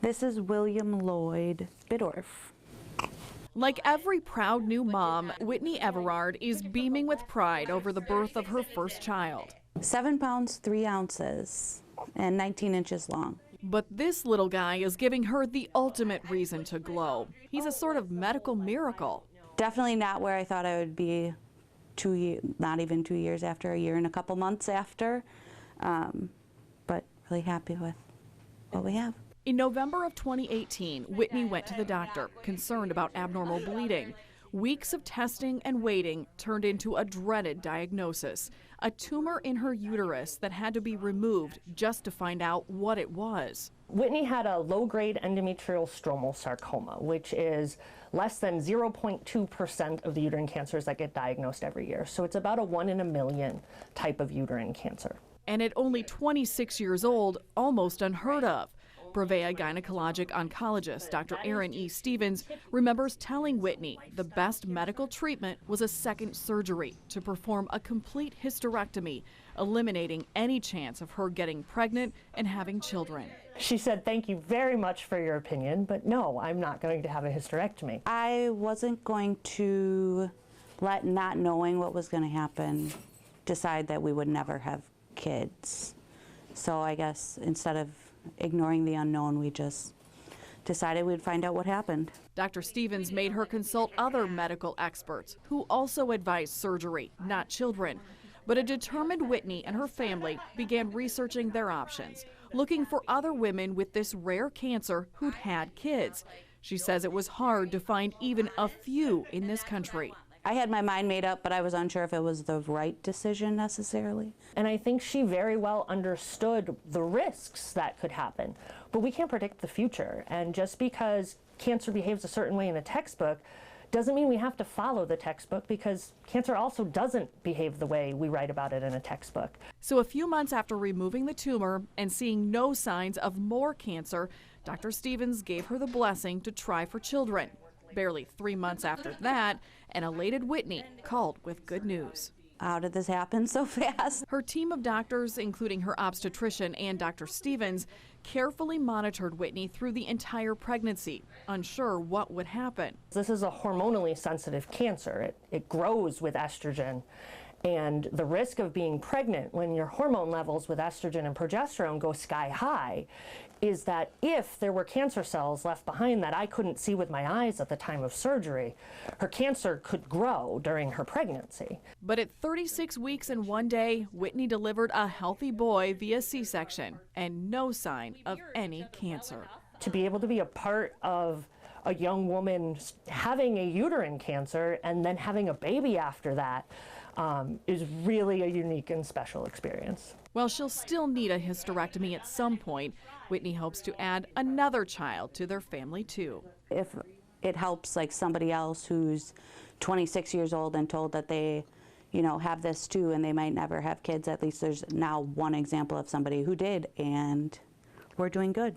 This is William Lloyd Biddorf. Like every proud new mom, Whitney Everard is beaming with pride over the birth of her first child. 7 pounds, 3 ounces, and 19 inches long. But this little guy is giving her the ultimate reason to glow. He's a sort of medical miracle. Definitely not where I thought I would be not even 2 years after, a year and a couple months after, but really happy with what we have. In November of 2018, Whitney went to the doctor, concerned about abnormal bleeding. Weeks of testing and waiting turned into a dreaded diagnosis, a tumor in her uterus that had to be removed just to find out what it was. Whitney had a low-grade endometrial stromal sarcoma, which is less than 0.2% of the uterine cancers that get diagnosed every year. So it's about a 1 in a million type of uterine cancer. And at only 26 years old, almost unheard of. Brevea gynecologic oncologist Dr. Aaron E. Stevens remembers telling Whitney the best medical treatment was a second surgery to perform a complete hysterectomy, eliminating any chance of her getting pregnant and having children. She said, "Thank you very much for your opinion, but no, I'm not going to have a hysterectomy." I wasn't going to let not knowing what was going to happen decide that we would never have kids. So I guess instead of ignoring the unknown, we just decided we'd find out what happened. Dr. Stevens made her consult other medical experts who also advised surgery, not children. But a determined Whitney and her family began researching their options, looking for other women with this rare cancer who'd had kids. She says it was hard to find even a few in this country. I had my mind made up, but I was unsure if it was the right decision necessarily. And I think she very well understood the risks that could happen. But we can't predict the future. And just because cancer behaves a certain way in a textbook doesn't mean we have to follow the textbook, because cancer also doesn't behave the way we write about it in a textbook. So a few months after removing the tumor and seeing no signs of more cancer, Dr. Stevens gave her the blessing to try for children. Barely 3 months after that, an elated Whitney called with good news. How did this happen so fast? Her team of doctors, including her obstetrician and Dr. Stevens, carefully monitored Whitney through the entire pregnancy, unsure what would happen. This is a hormonally sensitive cancer. It grows with estrogen. And the risk of being pregnant when your hormone levels with estrogen and progesterone go sky high is that if there were cancer cells left behind that I couldn't see with my eyes at the time of surgery, her cancer could grow during her pregnancy. But at 36 weeks and 1 day, Whitney delivered a healthy boy via C-section and no sign of any cancer. To be able to be a part of a young woman having a uterine cancer and then having a baby after that is really a unique and special experience. While she'll still need a hysterectomy at some point, Whitney hopes to add another child to their family too. If it helps like somebody else who's 26 years old and told that they, have this too and they might never have kids, at least there's now one example of somebody who did, and we're doing good.